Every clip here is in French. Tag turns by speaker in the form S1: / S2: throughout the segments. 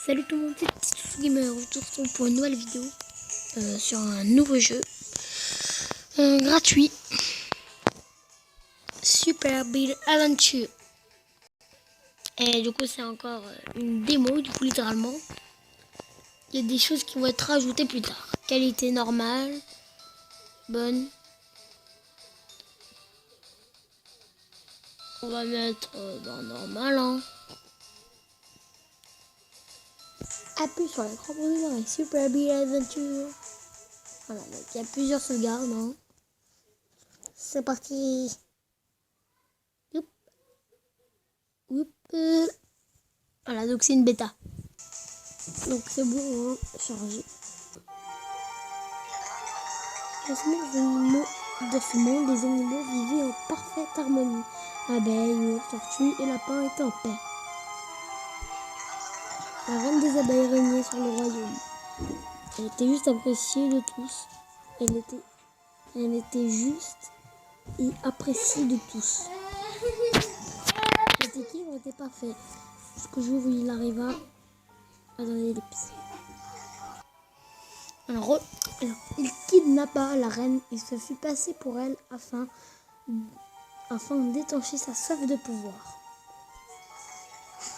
S1: Salut tout le monde, c'est Titsou Gamer. On se retrouve pour une nouvelle vidéo sur un nouveau jeu gratuit. Super Build Adventure. Et du coup c'est encore une démo, du coup littéralement. Il y a des choses qui vont être rajoutées plus tard. Qualité normale, bonne. On va mettre dans normal. Hein. Appuie sur l'écran pour démarrer Super Build Adventure. Voilà, donc il y a plusieurs sauvegardes. Hein. C'est parti. Youp. Youp. Voilà, donc c'est une bêta. Donc c'est bon, on va charger. Dans ce monde, les animaux vivaient en parfaite harmonie. Abeilles, ours, tortues et lapins étaient en paix. La reine des abeilles régnait sur le royaume. Elle était juste appréciée de tous. Elle était juste et appréciée de tous. Cet équilibre était parfait. Jusqu'au jour où il arriva à donner l'épice. Alors, il kidnappa la reine et se fit passer pour elle afin d'étancher sa soif de pouvoir.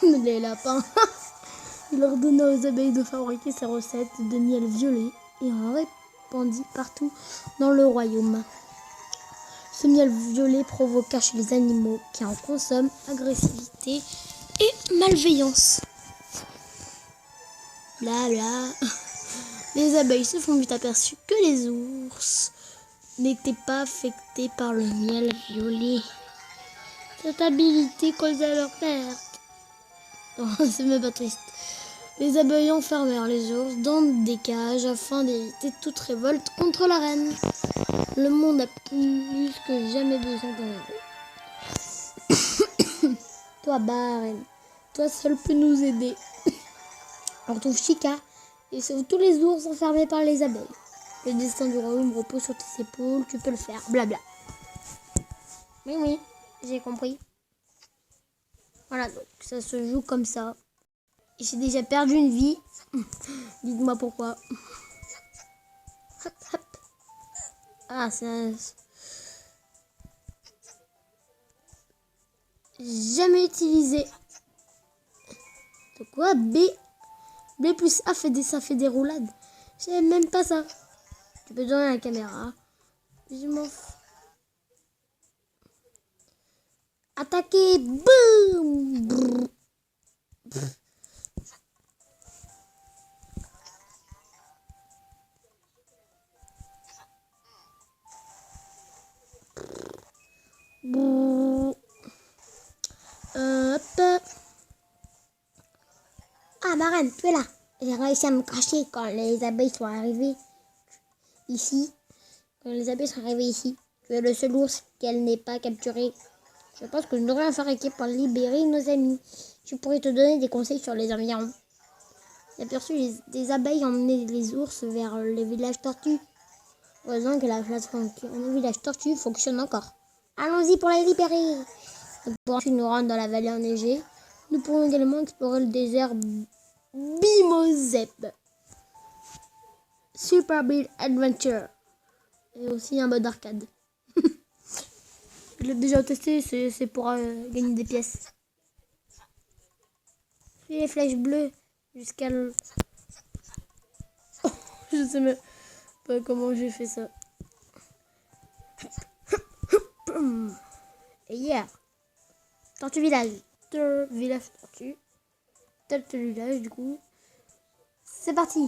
S1: Les lapins. Il ordonna aux abeilles de fabriquer ses recettes de miel violet et en répandit partout dans le royaume. Ce miel violet provoqua chez les animaux qui en consomment agressivité et malveillance. Blabla. Les abeilles se font vite aperçues que les ours n'étaient pas affectés par le miel violet. Cette habilité causa leur perte. Non, c'est même pas triste. Les abeilles enfermèrent les ours dans des cages afin d'éviter toute révolte contre la reine. Le monde a plus que jamais besoin d'un héros. Toi, reine, toi seul peux nous aider. On retrouve Chica et sauve tous les ours enfermés par les abeilles. Le destin du royaume repose sur tes épaules, tu peux le faire, blabla. Oui, j'ai compris. Voilà, donc ça se joue comme ça. Et j'ai déjà perdu une vie. Dites-moi pourquoi. Hop, hop. Ah, c'est jamais utilisé. De quoi? B plus A ça fait des roulades. Je savais même pas ça. Tu peux donner la caméra. Je m'en fous. Attaquer. Boum. Brrr. Hop. Ah, ma reine, tu es là. J'ai réussi à me cacher quand les abeilles sont arrivées ici. Tu es le seul ours qu'elle n'ait pas capturé. Je pense que je devrais en faire équipe pour libérer nos amis. Je pourrais te donner des conseils sur les environs. J'ai aperçu des abeilles emmener les ours vers le village tortue. Heureusement que la plateforme le village tortue fonctionne encore. Allons-y pour les libérer. Pour ensuite nous rendre dans la vallée enneigée. Nous pourrons également explorer le désert Bimozep. Super Build Adventure. Et aussi un mode arcade. Je l'ai déjà testé, c'est pour gagner des pièces. Les flèches bleues jusqu'à le... Oh, je sais même pas comment j'ai fait ça. Et hier, Tortue Village. Village Tortue. Tortue Village, du coup. C'est parti.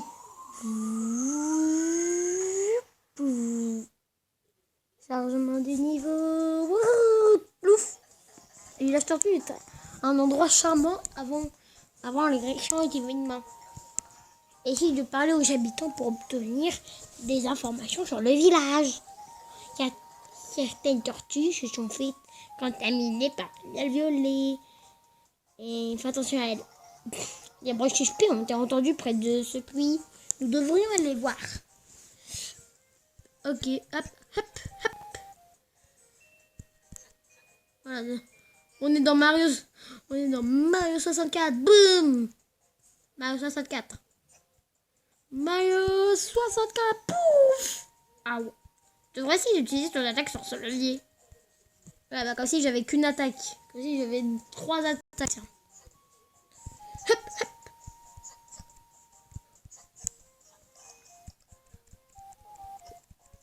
S1: Chargement des niveaux. Plouf. Le village Tortue est un endroit charmant avant les méchants événements. Essaye de parler aux habitants pour obtenir des informations sur le village. Il y a certaines tortues se sont fait contaminer par le violet. Et fais attention à elles. Les bruits suspects ont été entendus près de ce puits. Nous devrions aller voir. Ok, hop, hop, hop. Voilà. On est dans Mario 64. Boum. Mario 64. Mario 64. Pouf. Ah ouais. Tu devrais essayer d'utiliser ton attaque sur ce levier. Ouais, bah comme si j'avais qu'une attaque. Comme si j'avais 3 attaques. Tiens. Hop, hop.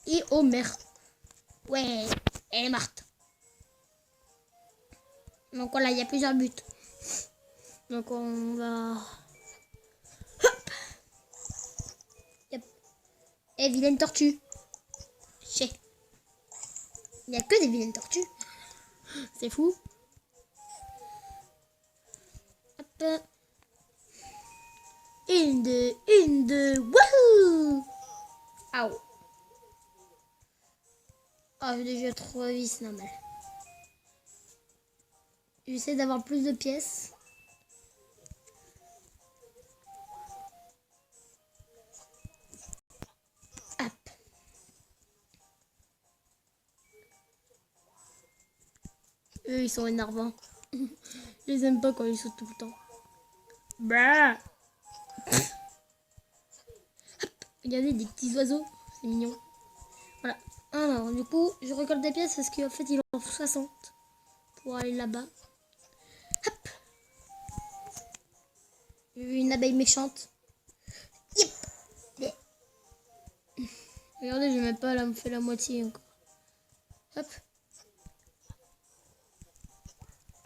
S1: Et oh merde. Ouais, elle est morte. Donc voilà, il y a plusieurs buts. Donc on va... Hop. Yep. Eh, vilaine tortue. Chais. Il n'y a que des vilaines tortues. C'est fou. Hop. Une, deux. Wouhou! Aouh. Oh, j'ai déjà 3 vies, c'est normal. J'essaie d'avoir plus de pièces. Hop. Eux, ils sont énervants. Je les aime pas quand ils sautent tout le temps. Bah. Regardez, des petits oiseaux. C'est mignon. Voilà. Alors, du coup, je récolte des pièces parce qu'en fait, il en faut 60 pour aller là-bas. Hop. J'ai vu une abeille méchante. Yep. Yeah. Regardez, je n'ai même pas fait la moitié encore. Hop.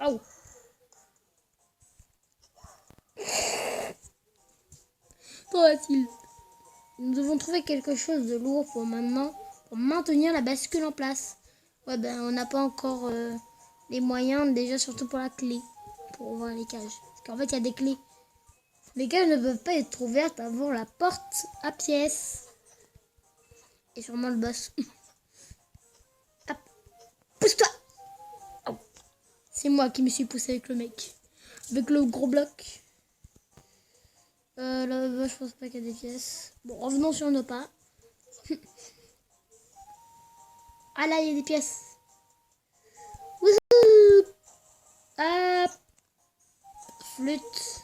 S1: Oh. Trop facile. Nous devons trouver quelque chose de lourd pour maintenant, pour maintenir la bascule en place. Ouais, ben, on n'a pas encore les moyens, déjà, surtout pour la clé, pour ouvrir les cages. Parce qu'en fait, il y a des clés. Les cages ne peuvent pas être ouvertes avant la porte à pièces. Et sûrement le boss. Hop. Pousse-toi. Oh. C'est moi qui me suis poussé avec le mec. Avec le gros bloc. Là-bas, je pense pas qu'il y a des pièces. Bon, revenons sur nos pas. Ah là, il y a des pièces. Wouhou. Hop. Flûte.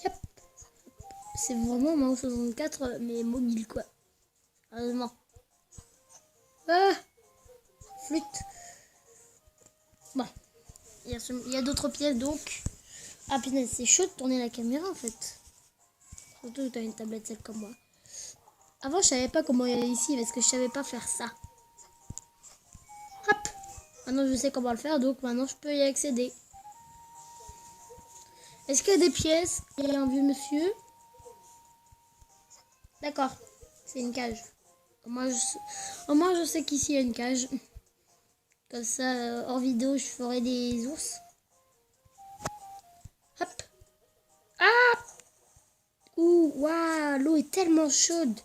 S1: Hop. C'est vraiment Mario 64, mais mobile, quoi. Heureusement. Ah. Flûte. Bon. Il y a d'autres pièces, donc. Ah, putain, c'est chaud de tourner la caméra, en fait. Surtout que tu as une tablette sec comme moi. Avant, je savais pas comment y aller ici, parce que je savais pas faire ça. Hop. Maintenant, je sais comment le faire, donc maintenant, je peux y accéder. Est-ce qu'il y a des pièces? Il y a un vieux monsieur. D'accord. C'est une cage. Au moins, je sais qu'ici, il y a une cage. Comme ça, hors vidéo, je ferai des ours. Hop. Ah. Ouh, waouh, l'eau est tellement chaude.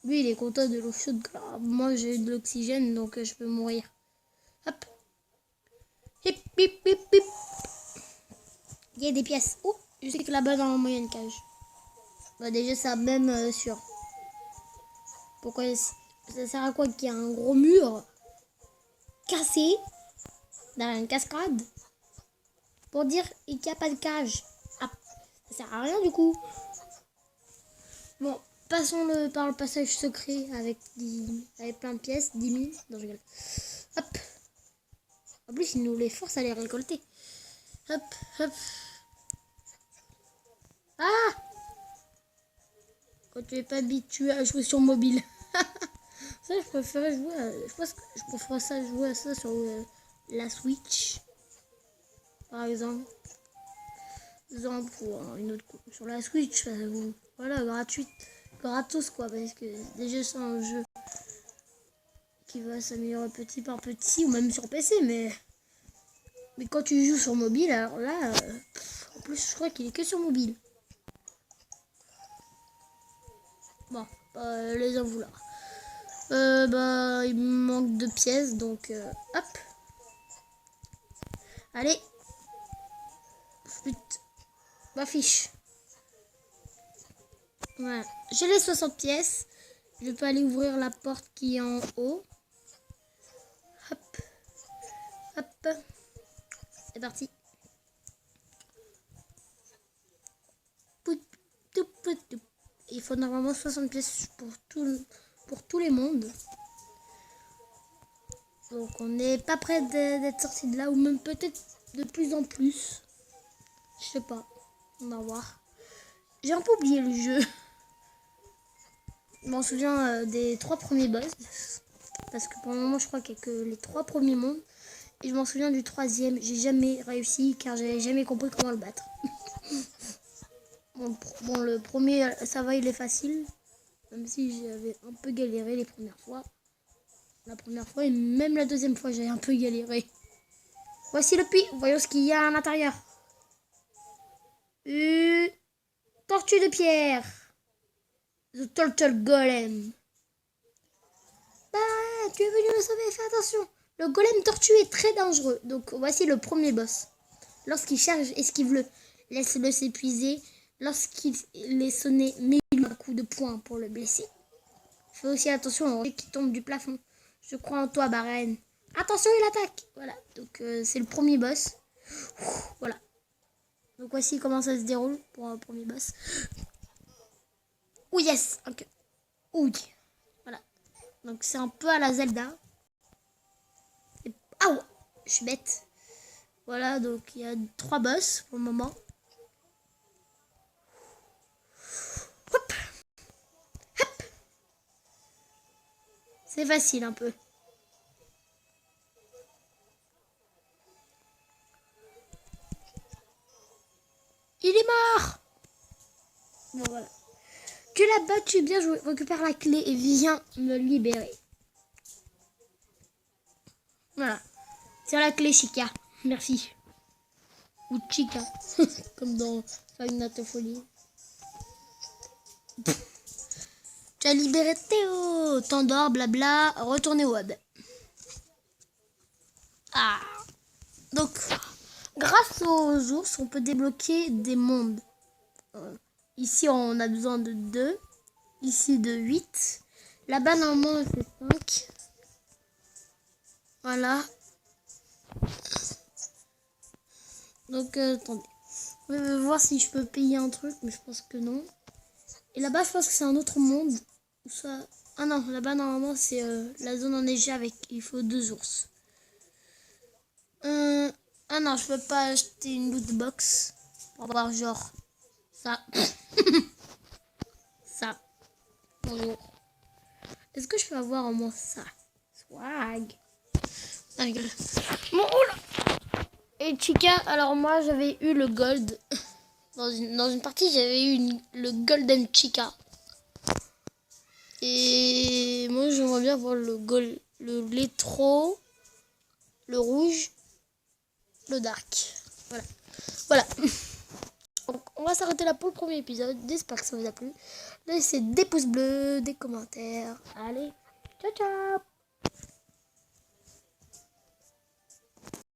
S1: Lui, il est content de l'eau chaude. Moi, j'ai de l'oxygène, donc je peux mourir. Hop. Hip, hip, hip, hip. Il y a des pièces. Oh, je sais que là-bas, dans il y a une cage. Bah, déjà, ça même sûr. Pourquoi ça sert à quoi qu'il y a un gros mur cassé dans une cascade pour dire qu'il n'y a pas de cage? Ah, ça sert à rien du coup. Bon, passons par le passage secret avec plein de pièces, 10 000. Non, je rigole. Hop. En plus, il nous les force à les récolter. Hop, hop. Ah! Quand tu n'es pas habitué à jouer sur mobile. Ça, je préférais jouer à... Je préfère ça jouer à ça sur la Switch. Par exemple. Ou une autre sur la Switch. Voilà, gratuite. Gratos quoi. Parce que déjà, c'est un jeu qui va s'améliorer petit par petit. Ou même sur PC. Mais quand tu joues sur mobile, alors là... en plus, je crois qu'il est que sur mobile. Bon, les en vouloir. Bah, il me manque 2 pièces, donc hop. Allez. Flûte. Ma fiche. Voilà. J'ai les 60 pièces. Je peux aller ouvrir la porte qui est en haut. Hop. parti. Il faut normalement 60 pièces pour tous les mondes. Donc on n'est pas près d'être sorti de là, ou même peut-être de plus en plus. Je sais pas. On va voir. J'ai un peu oublié le jeu. Je m'en souviens des 3 premiers boss. Parce que pour le moment je crois qu'il n'y a que les 3 premiers mondes. Et je m'en souviens du 3e. J'ai jamais réussi car j'avais jamais compris comment le battre. Bon, le premier, ça va, il est facile. Même si j'avais un peu galéré les premières fois. La première fois et même la deuxième fois, j'ai un peu galéré. Voici le puits. Voyons ce qu'il y a à l'intérieur. Une tortue de pierre. The Turtle Golem. Bah, tu es venu le sauver, fais attention. Le golem tortue est très dangereux. Donc, voici le premier boss. Lorsqu'il charge, esquive-le. Laisse-le s'épuiser. Lorsqu'il est sonné, mets-lui un coup de poing pour le blesser. Fais aussi attention au rocher qui tombe du plafond. Je crois en toi, Baren. Attention, il attaque. Voilà, donc c'est le premier boss. Voilà. Donc voici comment ça se déroule pour un premier boss. Oh yes, ok. Oui. Voilà. Donc c'est un peu à la Zelda. Ah ouais, je suis bête. Voilà, donc il y a 3 boss pour le moment. Hop. Hop. C'est facile un peu. Il est mort. Bon, voilà. Tu l'as battu, bien joué. Récupère la clé et viens me libérer. Voilà. C'est la clé, Chica. Merci. Ou Chica. Comme dans Five Nights at Freddy's. Tu as libéré Théo. T'endors, blabla. Retournez au web. Ah. Donc, grâce aux ours, on peut débloquer des mondes. Ici, on a besoin de 2. Ici, de 8. Là-bas, normalement, c'est 5. Voilà. Donc, attendez. On va voir si je peux payer un truc, mais je pense que non. Et là-bas, je pense que c'est un autre monde. Soit... Ah non, là-bas, normalement, c'est la zone enneigée avec... Il faut 2 ours. Ah non, je peux pas acheter une loot box. Pour avoir genre... Ça. Ça. Bonjour. Est-ce que je peux avoir au moins ça? Swag. Ah, rigole. Bon, oula. Et Chica, alors moi, j'avais eu le gold. Dans une partie, j'avais eu le Golden Chica. Et moi, j'aimerais bien voir le gold, le l'étro, le rouge, le dark. Voilà. Voilà. Donc, on va s'arrêter là pour le premier épisode. J'espère que ça vous a plu. Laissez des pouces bleus, des commentaires. Allez, ciao ciao.